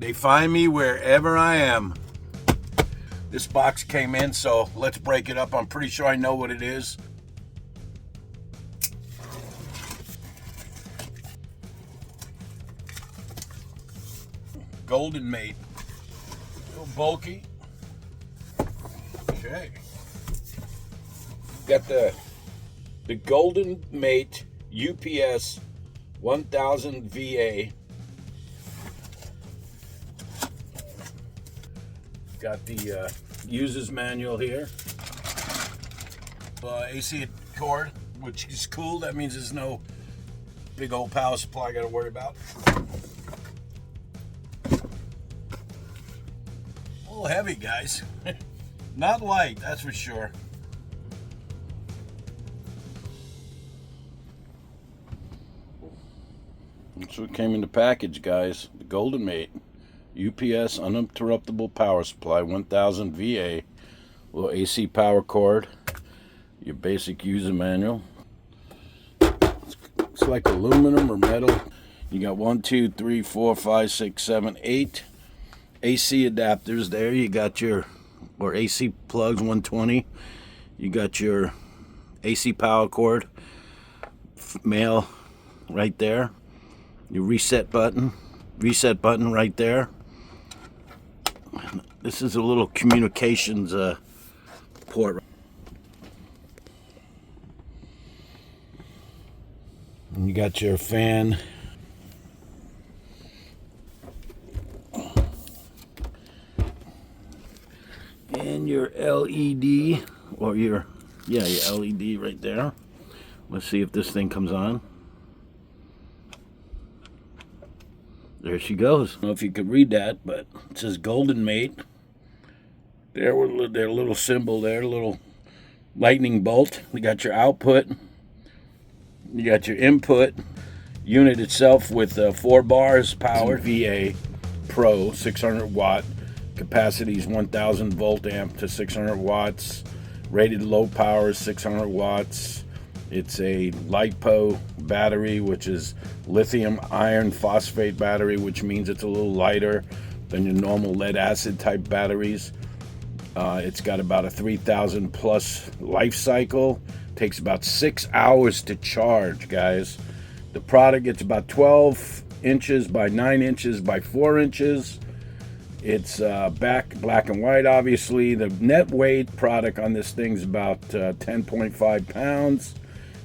They find me wherever I am. This box came in, so let's break it up. I'm pretty sure I know what it is. Goldenmate. A little bulky. Okay. Got the Goldenmate UPS 1000 VA. Got the user's manual here. AC cord, which is cool. That means there's no big old power supply I got to worry about. A little heavy, guys. Not light, that's for sure. That's what came in the package, guys. The Goldenmate UPS uninterruptible power supply 1000 VA, little AC power cord, your basic user manual. It's like aluminum or metal. You got 1, 2, 3, 4, 5, 6, 7, 8 AC adapters there. You got your AC plugs 120. You got your AC power cord, male right there. Your reset button right there. This is a little communications port. And you got your fan. And your LED, or your LED right there. Let's see if this thing comes on. There she goes. I don't know if you could read that, but it says Goldenmate. Their little symbol there, little lightning bolt. You got your output. You got your input. Unit itself with 4 bars power. VA Pro, 600 watt. Capacities 1000 volt amp to 600 watts. Rated low power 600 watts. It's a LiFePO battery, which is lithium iron phosphate battery, which means it's a little lighter than your normal lead acid type batteries. It's got about a 3,000 plus life cycle. Takes about 6 hours to charge, guys. The product, it's about 12 inches by 9 inches by 4 inches. It's black and white, obviously. The net weight product on this thing's about 10.5 pounds.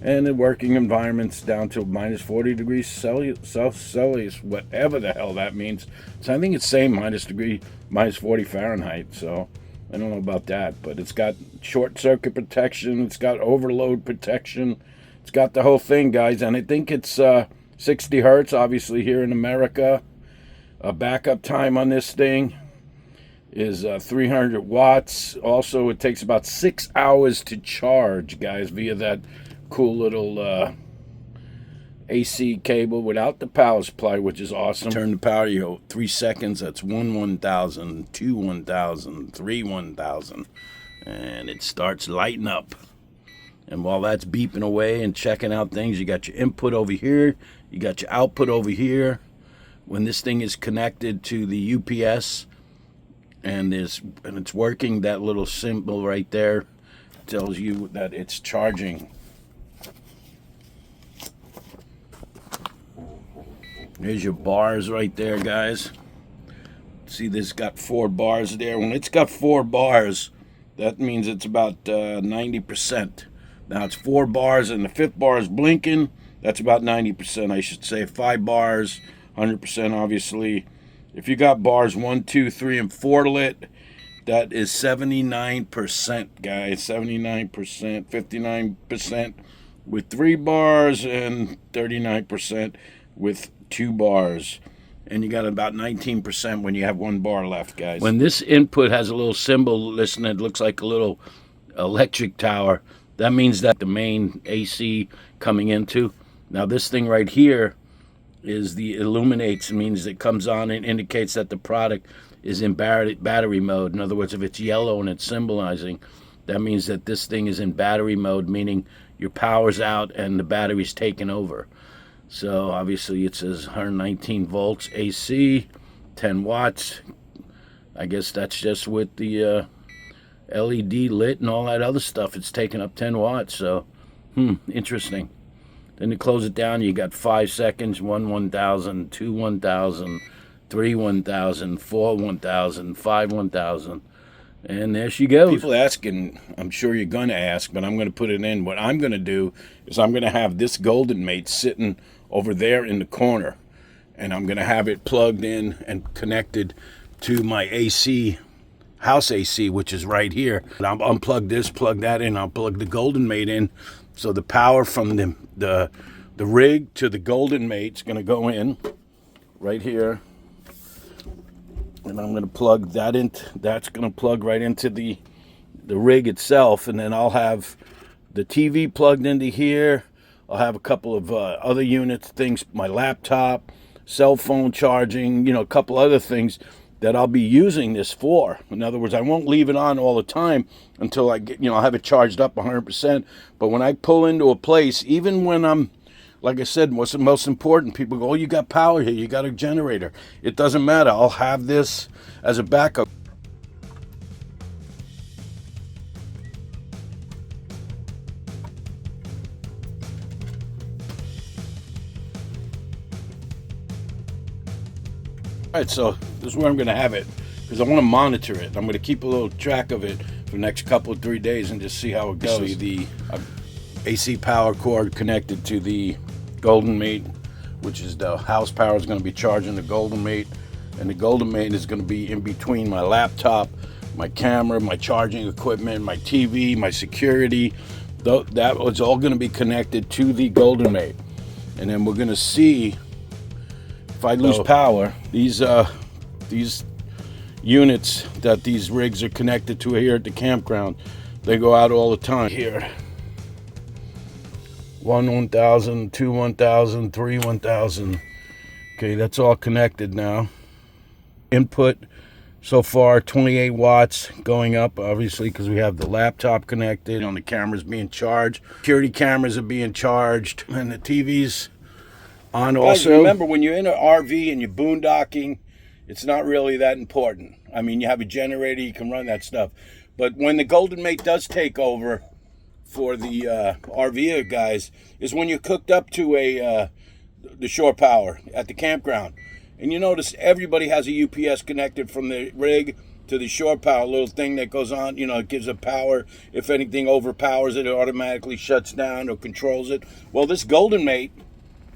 And the working environment's down to minus 40 degrees Celsius, whatever the hell that means. So I think it's same minus 40 Fahrenheit. So I don't know about that, but it's got short circuit protection. It's got overload protection. It's got the whole thing, guys. And I think it's 60 hertz, obviously here in America. Backup time on this thing is 300 watts. Also, it takes about 6 hours to charge, guys, via that cool little AC cable without the power supply, which is awesome. Turn the power, you go 3 seconds. That's 1,000, 2 1,000, 3 1,000, and it starts lighting up. And while that's beeping away and checking out things, you got your input over here, you got your output over here. When this thing is connected to the UPS and it's working, that little symbol right there tells you that it's charging. There's your bars right there, guys. See, this got 4 bars there. When it's got 4 bars, that means it's about 90%. Now it's 4 bars and the 5th bar is blinking. That's about 90%, I should say. 5 bars, 100% obviously. If you got bars 1, 2, 3, and 4 lit, that is 79%, guys. 79%, 59% with 3 bars, and 39% with 2 bars. And you got about 19% when you have 1 bar left, guys. When this input has a little symbol, listen, it looks like a little electric tower. That means that the main AC coming into. Now this thing right here is the illuminates, means it comes on and indicates that the product is in battery mode. In other words, if it's yellow and it's symbolizing, that means that this thing is in battery mode, meaning your power's out and the battery's taken over. So obviously it says 119 volts AC, 10 watts. I guess that's just with the LED lit and all that other stuff. It's taking up 10 watts. So, interesting. Then to close it down, you got 5 seconds, 1 1000, 2 1000, 3 1000, 4 1000, 5 1000. And there she goes. People asking, I'm sure you're going to ask, but I'm going to put it in. What I'm going to do is I'm going to have this Goldenmate sitting over there in the corner. And I'm going to have it plugged in and connected to my AC, house AC, which is right here. And I'll unplug this, plug that in. I'll plug the Goldenmate in. So the power from the rig to the Goldenmate is going to go in right here. And I'm going to plug that in. That's going to plug right into the rig itself. And then I'll have the TV plugged into here. I'll have a couple of other units, things, my laptop, cell phone charging, a couple other things that I'll be using this for. In other words, I won't leave it on all the time until I get, I'll have it charged up 100%. But when I pull into a place, even when I'm, like I said, what's the most important? People go, oh, you got power here, you got a generator. It doesn't matter. I'll have this as a backup. All right, so this is where I'm going to have it because I want to monitor it. I'm going to keep a little track of it for the next couple of 3 days and just see how it goes. See the AC power cord connected to the Goldenmate, which is the house power is going to be charging the Goldenmate, and the Goldenmate is going to be in between my laptop, my camera, my charging equipment, my TV, my security. That was all going to be connected to the Goldenmate, and then we're going to see if I lose power. These units that these rigs are connected to here at the campground, they go out all the time. Here, 1 1000, 2 1000, 3 1000. Okay, that's all connected now. Input so far 28 watts going up, obviously, because we have the laptop connected. The cameras being charged, security cameras are being charged, and the TV's on also. Guys, remember, when you're in an RV and you're boondocking, it's not really that important. I mean, you have a generator, you can run that stuff. But when the Goldenmate does take over for the RV guys, is when you're cooked up to the shore power at the campground. And you notice everybody has a UPS connected from the rig to the shore power, little thing that goes on, it gives it power. If anything overpowers it, it automatically shuts down or controls it. Well, this Goldenmate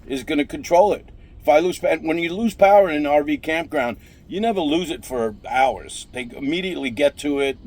is going to control it. If I lose, when you lose power in an RV campground, you never lose it for hours. They immediately get to it.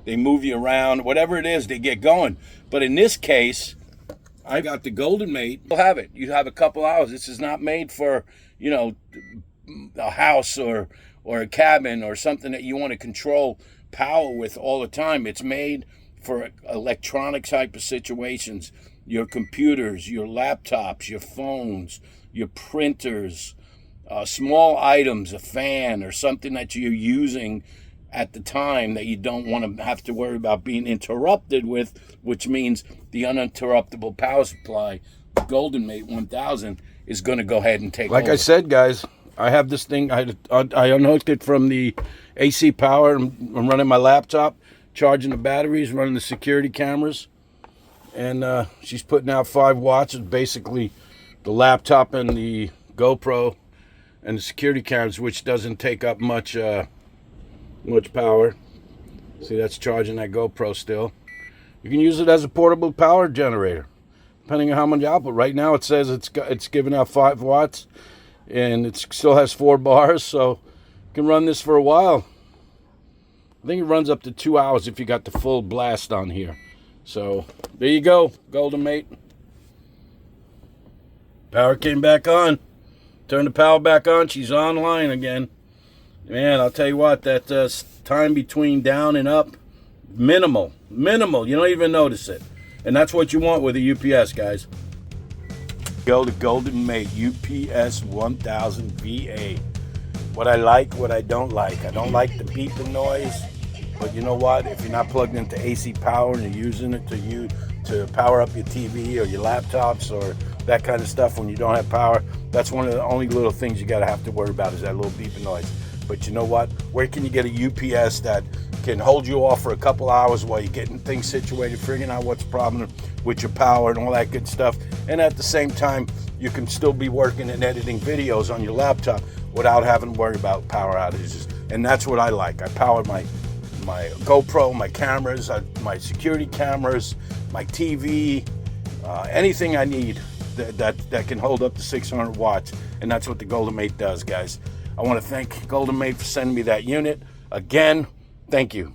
They move you around, whatever it is, they get going. But in this case, I got the Goldenmate. You'll have it. You have a couple hours. This is not made for, a house or a cabin or something that you want to control power with all the time. It's made for electronic type of situations. Your computers, your laptops, your phones, your printers, small items, a fan or something that you're using at the time that you don't want to have to worry about being interrupted with, which means the uninterruptible power supply, Goldenmate 1000, is going to go ahead and take over. Like I said, guys, I have this thing. I unhooked it from the AC power. I'm running my laptop, charging the batteries, running the security cameras. And she's putting out 5 watts. It's basically the laptop and the GoPro and the security cameras, which doesn't take up much power. See, that's charging that GoPro still. You can use it as a portable power generator, depending on how much output. Right now, it says it's giving out 5 watts, and it still has 4 bars, so you can run this for a while. I think it runs up to 2 hours if you got the full blast on here. So there you go, Goldenmate. Power came back on. Turn the power back on. She's online again. Man, I'll tell you what, that time between down and up, minimal. You don't even notice it. And that's what you want with a UPS, guys. Go to Goldenmate UPS 1000 VA. What I like, what I don't like. I don't like the beeping noise. But you know what? If you're not plugged into AC power and you're using it to power up your TV or your laptops or that kind of stuff when you don't have power, That's one of the only little things you gotta have to worry about is that little beeping noise. But you know what? Where can you get a UPS that can hold you off for a couple hours while you're getting things situated, figuring out what's the problem with your power and all that good stuff, and at the same time you can still be working and editing videos on your laptop without having to worry about power outages. And that's what I like. I power my GoPro, my cameras, my security cameras, my TV, anything I need that can hold up to 600 watts, and that's what the Goldenmate does, guys. I want to thank Goldenmate for sending me that unit. Again, thank you.